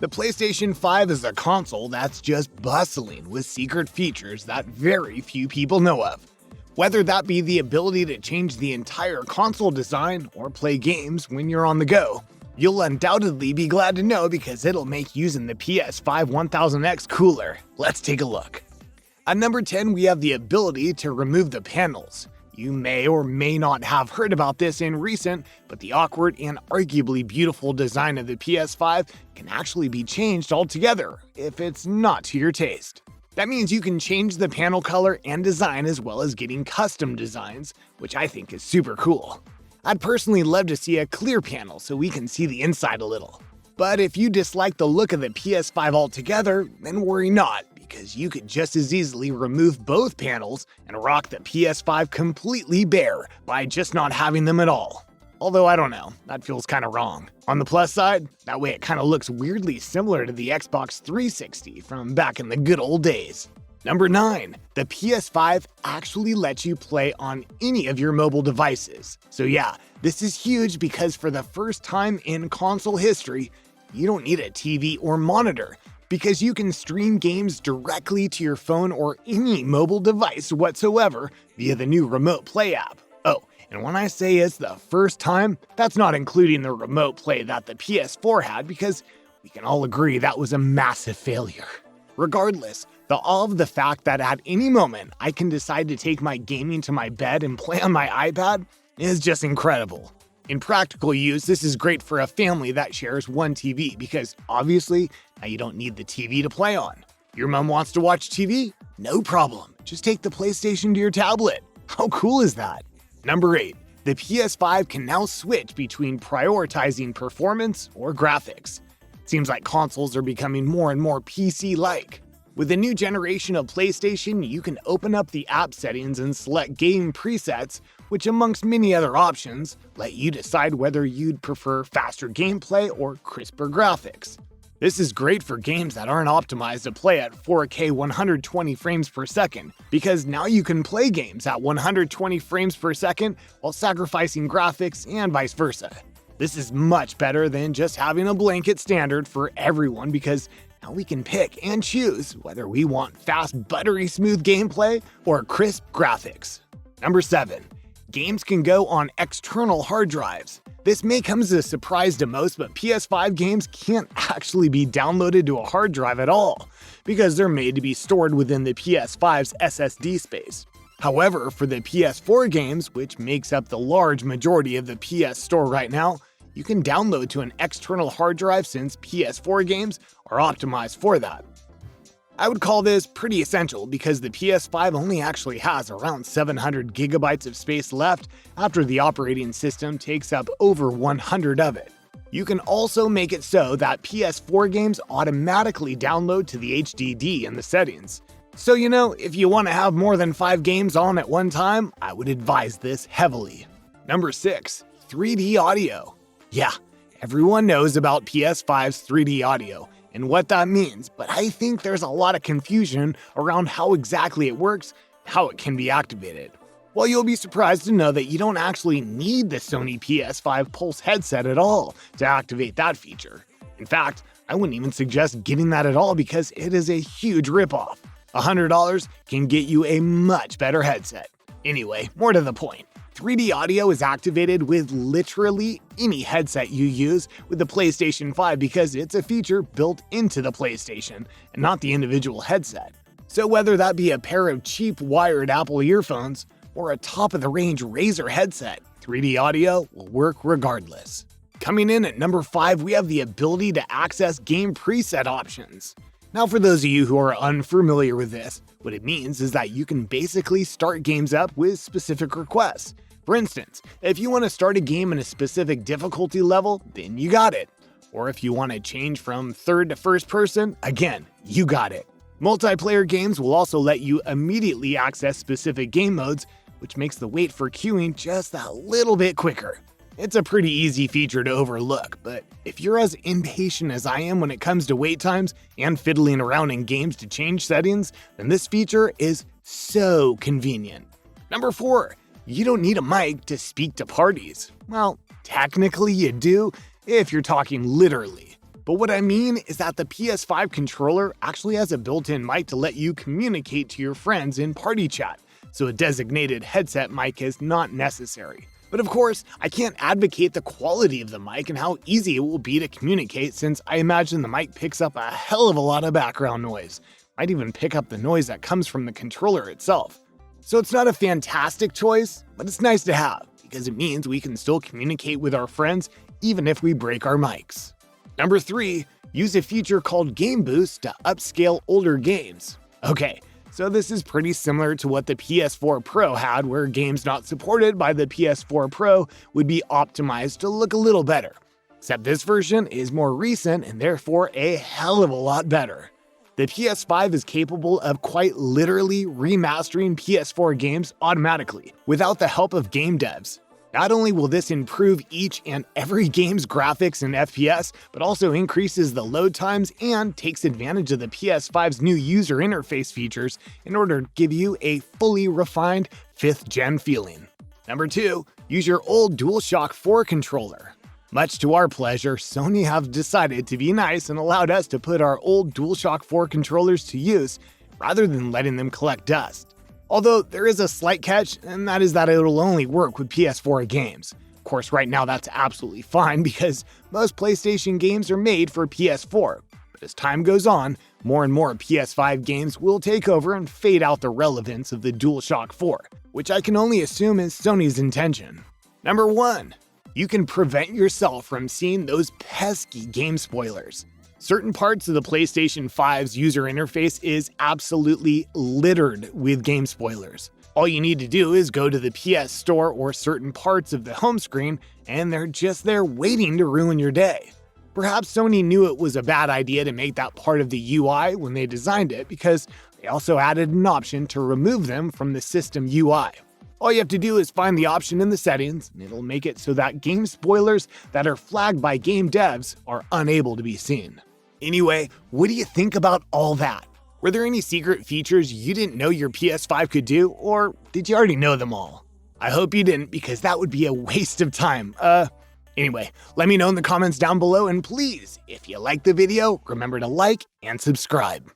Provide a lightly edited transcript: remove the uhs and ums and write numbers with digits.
The PlayStation 5 is a console that's just bustling with secret features that very few people know of. Whether that be the ability to change the entire console design or play games when you're on the go, you'll undoubtedly be glad to know because it'll make using the PS5 1000X cooler. Let's take a look. At number 10, we have the ability to remove the panels. You may or may not have heard about this in recent, but the awkward and arguably beautiful design of the PS5 can actually be changed altogether if it's not to your taste. That means you can change the panel color and design as well as getting custom designs, which I think is super cool. I'd personally love to see a clear panel so we can see the inside a little. But if you dislike the look of the PS5 altogether, then worry not, because you could just as easily remove both panels and rock the PS5 completely bare by just not having them at all. Although I don't know, that feels kinda wrong. On the plus side, that way it kinda looks weirdly similar to the Xbox 360 from back in the good old days. Number 9, the PS5 actually lets you play on any of your mobile devices. So yeah, this is huge because for the first time in console history, you don't need a TV or monitor because you can stream games directly to your phone or any mobile device whatsoever via the new Remote Play app. Oh, and when I say it's the first time, that's not including the Remote Play that the PS4 had because we can all agree that was a massive failure. Regardless, the awe of the fact that at any moment I can decide to take my gaming to my bed and play on my iPad is just incredible. In practical use, this is great for a family that shares one TV because obviously, now you don't need the TV to play on. Your mom wants to watch TV? No problem. Just take the PlayStation to your tablet. How cool is that? Number 8, the PS5 can now switch between prioritizing performance or graphics. Seems like consoles are becoming more and more PC-like. With the new generation of PlayStation, you can open up the app settings and select game presets, which amongst many other options, let you decide whether you'd prefer faster gameplay or crisper graphics. This is great for games that aren't optimized to play at 4K 120 frames per second, because now you can play games at 120 frames per second while sacrificing graphics and vice versa. This is much better than just having a blanket standard for everyone because now we can pick and choose whether we want fast, buttery smooth gameplay or crisp graphics. Number 7. Games can go on external hard drives. This may come as a surprise to most, but PS5 games can't actually be downloaded to a hard drive at all, because they're made to be stored within the PS5's SSD space. However, for the PS4 games, which makes up the large majority of the PS Store right now, you can download to an external hard drive since PS4 games are optimized for that. I would call this pretty essential because the PS5 only actually has around 700 gigabytes of space left after the operating system takes up over 100 of it. You can also make it so that PS4 games automatically download to the HDD in the settings. So if you want to have more than 5 games on at one time, I would advise this heavily. Number 6, 3D audio. Yeah, everyone knows about PS5's 3D audio and what that means, but I think there's a lot of confusion around how exactly it works, how it can be activated. Well, you'll be surprised to know that you don't actually need the Sony PS5 Pulse headset at all to activate that feature. In fact, I wouldn't even suggest getting that at all because it is a huge ripoff. $100 can get you a much better headset. Anyway, more to the point. 3D audio is activated with literally any headset you use with the PlayStation 5 because it's a feature built into the PlayStation and not the individual headset. So whether that be a pair of cheap wired Apple earphones or a top-of-the-range Razer headset, 3D audio will work regardless. Coming in at number 5, we have the ability to access game preset options. Now for those of you who are unfamiliar with this, what it means is that you can basically start games up with specific requests. For instance, if you want to start a game in a specific difficulty level, then you got it. Or if you want to change from third to first person, again, you got it. Multiplayer games will also let you immediately access specific game modes, which makes the wait for queuing just a little bit quicker. It's a pretty easy feature to overlook, but if you're as impatient as I am when it comes to wait times and fiddling around in games to change settings, then this feature is so convenient. Number 4, you don't need a mic to speak to parties. Well, technically you do, if you're talking literally. But what I mean is that the PS5 controller actually has a built-in mic to let you communicate to your friends in party chat, so a designated headset mic is not necessary. But of course, I can't advocate the quality of the mic and how easy it will be to communicate, since I imagine the mic picks up a hell of a lot of background noise. Might even pick up the noise that comes from the controller itself. So it's not a fantastic choice, but it's nice to have, because it means we can still communicate with our friends even if we break our mics. Number 3, use a feature called Game Boost to upscale older games. Okay, so this is pretty similar to what the PS4 Pro had, where games not supported by the PS4 Pro would be optimized to look a little better. Except this version is more recent and therefore a hell of a lot better. The PS5 is capable of quite literally remastering PS4 games automatically, without the help of game devs. Not only will this improve each and every game's graphics and FPS, but also increases the load times and takes advantage of the PS5's new user interface features in order to give you a fully refined 5th gen feeling. Number 2, use your old Dualshock 4 controller. Much to our pleasure, Sony have decided to be nice and allowed us to put our old Dualshock 4 controllers to use rather than letting them collect dust. Although there is a slight catch, and that is that it'll only work with PS4 games. Of course, right now that's absolutely fine because most PlayStation games are made for PS4. But as time goes on, more and more PS5 games will take over and fade out the relevance of the DualShock 4, which I can only assume is Sony's intention. Number 1. You can prevent yourself from seeing those pesky game spoilers. Certain parts of the PlayStation 5's user interface is absolutely littered with game spoilers. All you need to do is go to the PS Store or certain parts of the home screen, and they're just there waiting to ruin your day. Perhaps Sony knew it was a bad idea to make that part of the UI when they designed it, because they also added an option to remove them from the system UI. All you have to do is find the option in the settings, and it'll make it so that game spoilers that are flagged by game devs are unable to be seen. Anyway, what do you think about all that? Were there any secret features you didn't know your PS5 could do, or did you already know them all? I hope you didn't, because that would be a waste of time. Anyway, let me know in the comments down below, and please, if you liked the video, remember to like and subscribe.